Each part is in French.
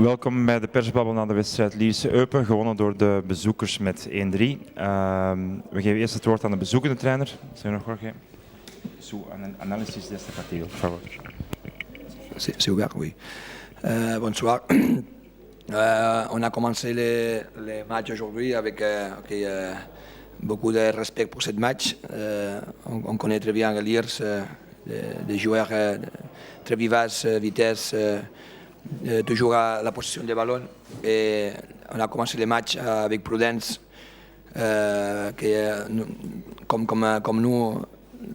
Welkom bij de persbabbel na de wedstrijd Lierse-Eupen, gewonnen door de bezoekers met 1-3. We geven eerst het woord aan de bezoekende trainer. Señor Jorge, su análisis de este partido, por favor. C'est ouvert, oui. Bonsoir. On a commencé les matchs aujourd'hui avec beaucoup de respect pour ce match. On connaît très bien Liers, des joueurs très vivaces, vitesse, toujours à la possession des ballons. Et on a commencé le match avec prudence, comme nous,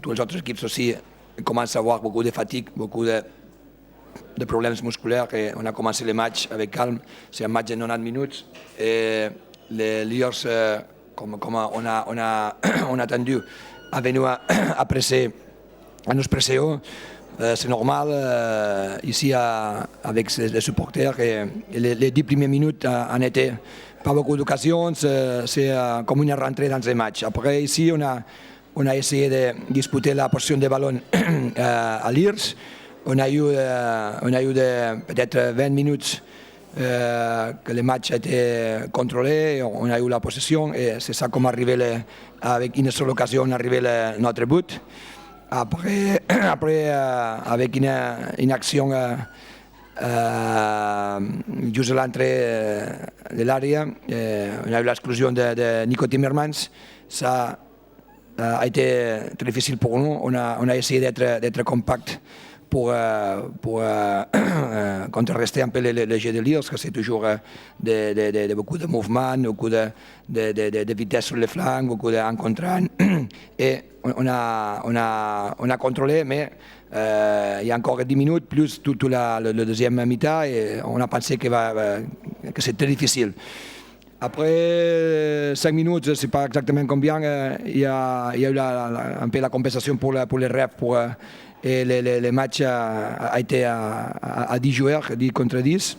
toutes les autres équipes aussi, commencent à avoir beaucoup de fatigue, beaucoup de problèmes musculaires. Et on a commencé le match avec calme. C'est un match de 90 minutes. Et les Liers, comme on a attendu, a venu à presser, à nous presser haut. C'est normal ici avec les supporters. Et les 10 premières minutes en été pas beaucoup d'occasions. C'est comme une rentrée dans ce match. Après, ici, on a essayé de disputer la possession des ballons à Liers. On a eu peut-être 20 minutes que le match a été contrôlé, on a eu la possession et c'est ça comme arrivé avec une seule occasion arrivé notre but. Après avec une action juste à l'entrée de l'area, on a eu l'exclusion de Nico Timmermans. Ça a été très difficile pour nous. On a essayé d'être compact pour contrarrester un peu les jeux de Liers, parce que c'est toujours beaucoup de mouvements, beaucoup de vitesse sur les flancs, beaucoup d'en contre un. Et on a contrôlé, mais il y a encore 10 minutes, plus toute le deuxième mi-temps, et on a pensé que c'est très difficile. Après 5 minutes, je ne sais pas exactement combien, il y a eu un peu la compensation pour les refs, et le match a été à 10 joueurs, 10 contre 10.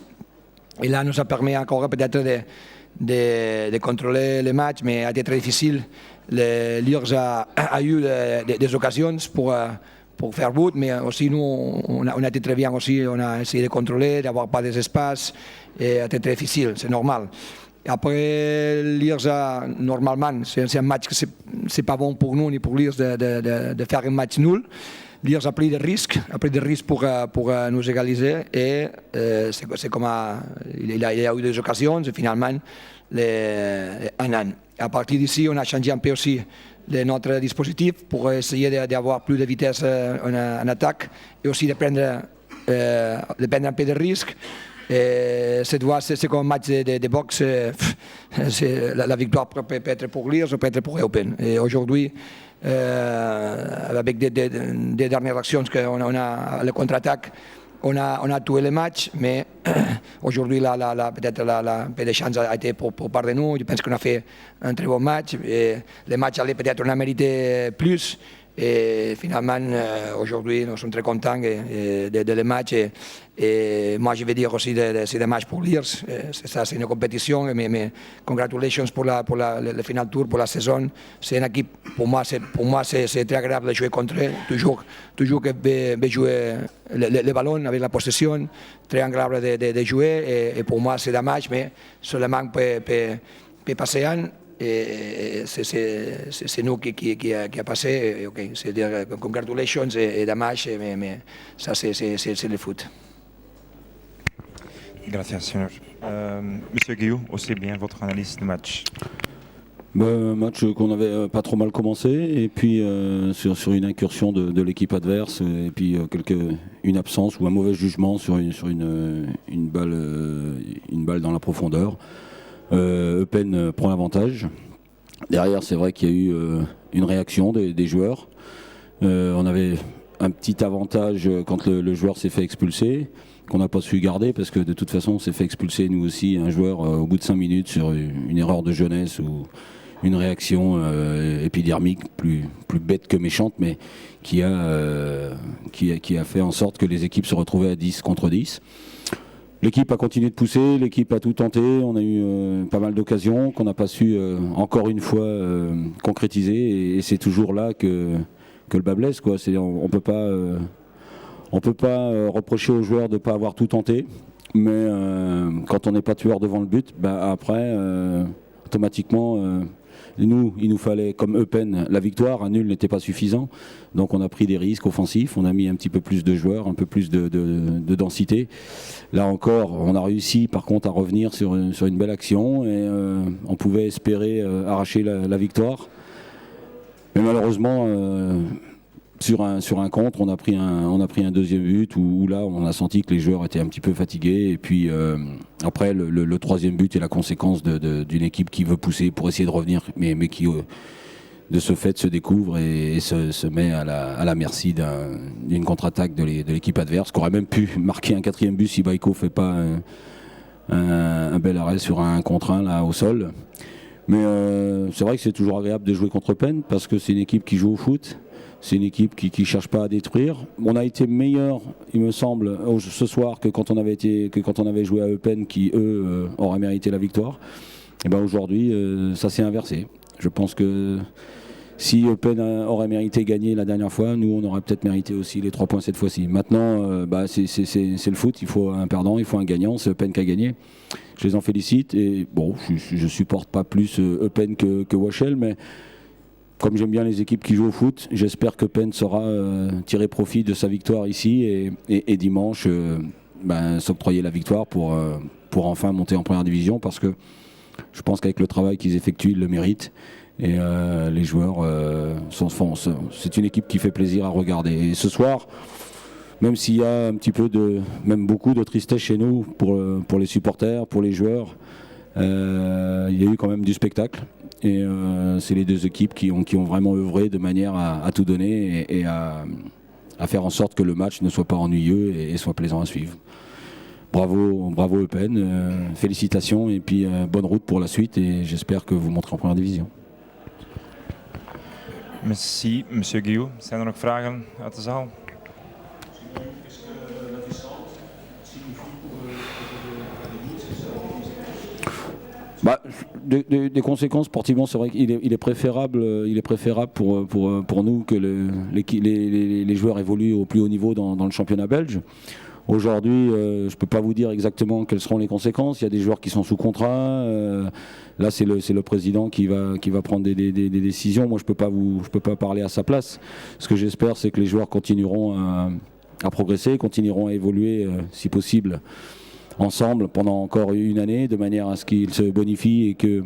Et là, nous a permis encore peut-être de contrôler le match, mais a été très difficile. Le Liers a eu des occasions pour faire but, mais aussi nous, on a été très bien aussi, on a essayé de contrôler, d'avoir pas d'espace, et a été très difficile, c'est normal. Après, Liers, normalement, c'est un match que c'est pas bon pour nous ni pour Liers de faire un match nul. Liers a pris des risques pour nous égaliser et c'est comme il y a eu des occasions et finalement un an. À partir d'ici, on a changé un peu aussi notre dispositif pour essayer d'avoir plus de vitesse en attaque et aussi de prendre un peu de risques. Cette fois, c'est comme un match de boxe. La victoire peut être pour Liers ou peut être pour Eupen. Et aujourd'hui, avec des dernières actions qu'on a, le contre-attaque, on a tué le match, mais aujourd'hui, peut-être la peu de chance a été pour part de nous. Je pense qu'on a fait un très bon match. Et le match allait peut-être on a mérité plus. Et finalement, aujourd'hui, nous sommes très contents de le match. Et moi, je vais dire aussi c'est des matchs pour Liers. Ça, c'est une compétition. Mais congratulations pour le final tour, pour la saison. C'est une équipe, pour moi, c'est très agréable de jouer contre eux. Toujours que de jouer le ballon avec la possession. Très agréable de jouer. Et pour moi, c'est dommage, mais seulement peut passer un. Et c'est nous qui a passé, okay. C'est-à-dire congratulations et dommage, mais ça c'est le foot. Gracias, señor. Monsieur Guillou, aussi bien votre analyse du match. Match qu'on avait pas trop mal commencé et puis sur une incursion de l'équipe adverse et puis une absence ou un mauvais jugement sur une balle dans la profondeur. Eupen prend l'avantage. Derrière, c'est vrai qu'il y a eu une réaction des joueurs. On avait un petit avantage quand le joueur s'est fait expulser, qu'on n'a pas su garder parce que de toute façon, on s'est fait expulser nous aussi un joueur au bout de 5 minutes sur une erreur de jeunesse ou une réaction épidermique, plus bête que méchante, mais qui a fait en sorte que les équipes se retrouvaient à 10 contre 10. L'équipe a continué de pousser, l'équipe a tout tenté, on a eu pas mal d'occasions qu'on n'a pas su encore une fois concrétiser et c'est toujours là que le bas blesse, quoi. On peut pas reprocher aux joueurs de ne pas avoir tout tenté. Mais quand on n'est pas tueur devant le but, après, automatiquement, il nous fallait, comme Eupen, la victoire. Un nul n'était pas suffisant. Donc on a pris des risques offensifs. On a mis un petit peu plus de joueurs, un peu plus de densité. Là encore, on a réussi par contre à revenir sur une belle action. Et on pouvait espérer arracher la victoire. Mais malheureusement... Sur un contre, on a pris un deuxième but où là on a senti que les joueurs étaient un petit peu fatigués et puis après le troisième but est la conséquence d'une équipe qui veut pousser pour essayer de revenir mais qui de ce fait se découvre et se met à la merci d'une contre-attaque de l'équipe adverse qui aurait même pu marquer un quatrième but si Baïko fait pas un bel arrêt sur un contre 1 là au sol. Mais c'est vrai que c'est toujours agréable de jouer contre Eupen parce que c'est une équipe qui joue au foot. C'est une équipe qui ne cherche pas à détruire. On a été meilleur, il me semble, ce soir que quand on avait joué à Eupen, qui eux auraient mérité la victoire. Et ben aujourd'hui, ça s'est inversé. Je pense que si Eupen aurait mérité gagner la dernière fois, nous on aurait peut-être mérité aussi les 3 points cette fois-ci. Maintenant, c'est le foot. Il faut un perdant, il faut un gagnant. C'est Eupen qui a gagné. Je les en félicite. Et bon, je supporte pas plus Eupen que Wachel, mais comme j'aime bien les équipes qui jouent au foot, j'espère que Eupen saura tirer profit de sa victoire ici et dimanche s'octroyer la victoire pour enfin monter en première division parce que je pense qu'avec le travail qu'ils effectuent, ils le méritent. Et les joueurs, c'est une équipe qui fait plaisir à regarder. Et ce soir, même s'il y a un petit peu même beaucoup de tristesse chez nous pour les supporters, pour les joueurs, il y a eu quand même du spectacle. Et c'est les deux équipes qui ont vraiment œuvré de manière à tout donner et à faire en sorte que le match ne soit pas ennuyeux et soit plaisant à suivre. Bravo Eupen, félicitations et puis bonne route pour la suite et j'espère que vous monterez en première division. Merci, monsieur Guillou. Zijn er nog vragen uit de zaal? Des conséquences sportivement, c'est vrai qu'il est préférable pour nous que les joueurs évoluent au plus haut niveau dans le championnat belge. Aujourd'hui, je ne peux pas vous dire exactement quelles seront les conséquences. Il y a des joueurs qui sont sous contrat. Là, c'est le président qui va prendre des décisions. Moi, je peux pas parler à sa place. Ce que j'espère, c'est que les joueurs continueront à progresser, continueront à évoluer, si possible, ensemble pendant encore une année, de manière à ce qu'ils se bonifient et qu'ils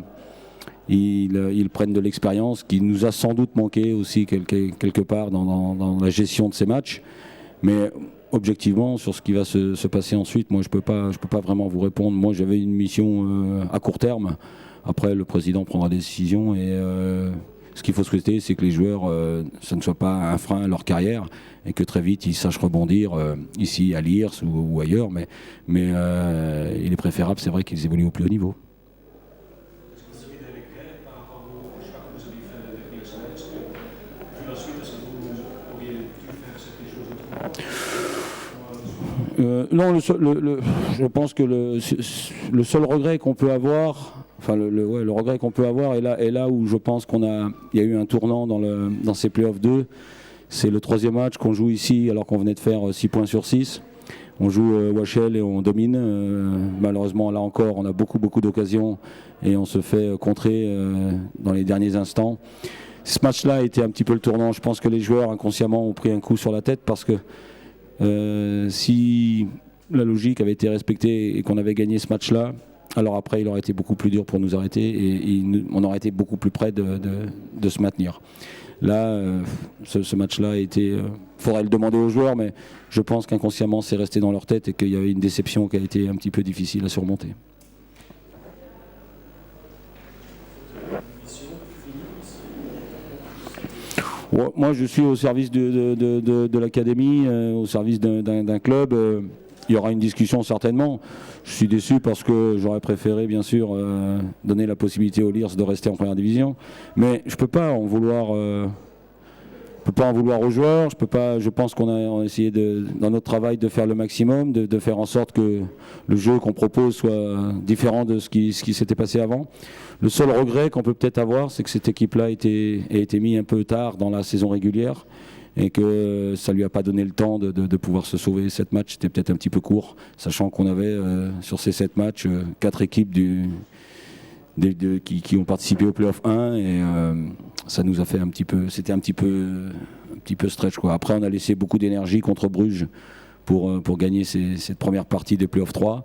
prennent de l'expérience, qui nous a sans doute manqué aussi quelque part dans la gestion de ces matchs. Mais objectivement, sur ce qui va se passer ensuite, moi je peux pas vraiment vous répondre. Moi j'avais une mission à court terme. Après le président prendra des décisions et ce qu'il faut souhaiter, c'est que les joueurs, ça ne soit pas un frein à leur carrière et que très vite ils sachent rebondir ici à Liers ou ailleurs. Mais il est préférable, c'est vrai, qu'ils évoluent au plus haut niveau. Non, je pense que le seul regret qu'on peut avoir, enfin le regret qu'on peut avoir est là où je pense il y a eu un tournant dans ces playoffs 2. C'est le 3e match qu'on joue ici alors qu'on venait de faire 6 points sur 6. On joue Wachel et on domine. Malheureusement, là encore, on a beaucoup d'occasions et on se fait contrer dans les derniers instants. Ce match-là a été un petit peu le tournant. Je pense que les joueurs inconsciemment ont pris un coup sur la tête parce que si la logique avait été respectée et qu'on avait gagné ce match-là, alors après il aurait été beaucoup plus dur pour nous arrêter et on aurait été beaucoup plus près de se maintenir. Là, ce match-là a été... faudrait le demander aux joueurs, mais je pense qu'inconsciemment c'est resté dans leur tête et qu'il y avait une déception qui a été un petit peu difficile à surmonter. Moi, je suis au service de l'académie, au service d'un club. Il y aura une discussion certainement. Je suis déçu parce que j'aurais préféré, bien sûr, donner la possibilité aux Liers de rester en première division. Mais je ne peux pas en vouloir. Aux joueurs. Je pense qu'on a essayé dans notre travail de faire le maximum, de faire en sorte que le jeu qu'on propose soit différent de ce qui s'était passé avant. Le seul regret qu'on peut peut-être avoir, c'est que cette équipe-là a été mise un peu tard dans la saison régulière et que ça lui a pas donné le temps de pouvoir se sauver. 7 matchs, c'était peut-être un petit peu court, sachant qu'on avait sur ces 7 matchs 4 équipes qui ont participé au Playoff 1 et ça nous a fait c'était un petit peu stretch, quoi. Après, on a laissé beaucoup d'énergie contre Bruges pour gagner cette première partie des Playoff 3,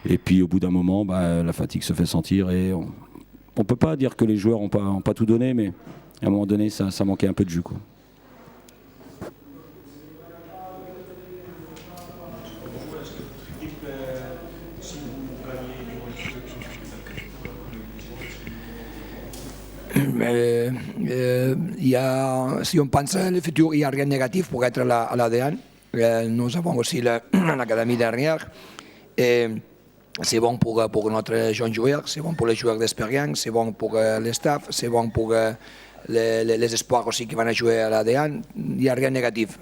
et puis au bout d'un moment, la fatigue se fait sentir et on peut pas dire que les joueurs ont pas tout donné, mais à un moment donné, ça manquait un peu de jus, quoi. Si on pense au futur, il n'y a rien de négatif pour être à l'ADN. Nous avons aussi l'académie derrière. C'est bon pour notre jeune joueur, c'est bon pour les joueurs d'expérience, c'est bon pour le staff, c'est bon pour les espoirs aussi qui vont jouer à l'ADN. Il n'y a rien de négatif.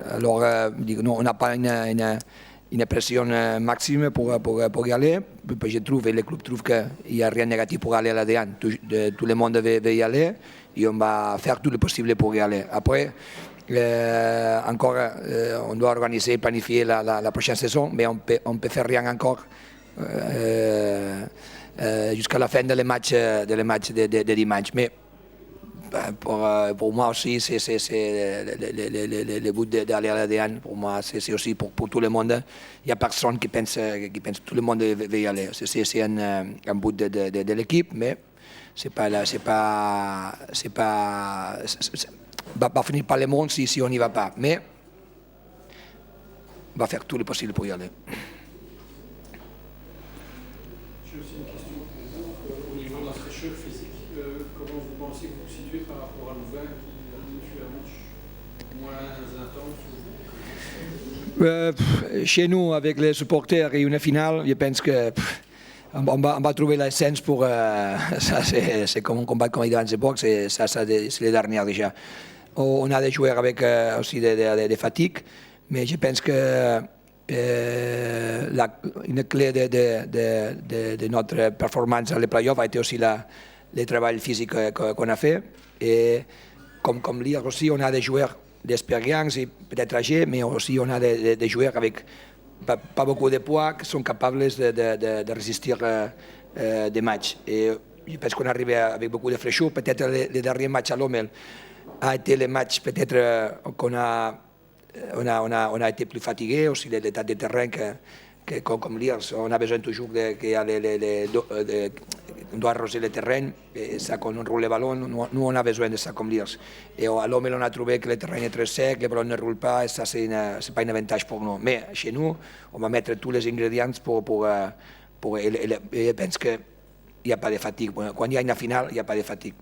Alors, on n'a pas une pression maxime pour y aller. Je trouve, et le club trouve qu'il n'y a rien de négatif pour aller à l'ADN. Tout le monde veut y aller et on va faire tout le possible pour y aller. Après, encore, on doit organiser et planifier la prochaine saison, mais on peut faire rien encore jusqu'à la fin des matchs de dimanche. Mais pour moi aussi, c'est le but d'aller à l'ADN. Pour moi, c'est aussi pour tout le monde. Il n'y a personne qui pense tout le monde veut y aller. C'est un but de l'équipe, mais va finir par le monde si on n'y va pas. Mais on va faire tout le possible pour y aller. J'ai aussi une question pour vous. Au niveau de la fraîcheur physique, comment vous pensez que vous vous situez par rapport à Louvain qui a un match moins intense? Chez nous, avec les supporters et une finale, je pense que on va trouver l'essence pour ça. C'est comme un combat comme dans ce box, c'est les dernières déjà. On a des joueurs avec aussi des fatigues, mais je pense que une clé de notre performance dans les playoffs a été aussi le travail physique qu'on a fait. Et comme dire aussi, on a des joueurs d'expérience et peut-être âgés, mais aussi on a des joueurs avec pas beaucoup de poids qui sont capables de résister des matchs. Et je pense qu'on est arrivé avec beaucoup de fraîcheur. Peut-être le dernier match à Lommel a été le match peut-être qu'on on a été plus fatigué, aussi l'état de terrain que comme dire, on a besoin toujours on doit arroser le terrain, et ça quand on roule le ballon, nous on a besoin de ça comme dire. Et à l'homme on a trouvé que le terrain est très sec, le ballon ne roule pas, et ça c'est pas un avantage pour nous. Mais chez nous, on va mettre tous les ingrédients et je pense qu'il n'y a pas de fatigue. Quand il y a une finale, il n'y a pas de fatigue.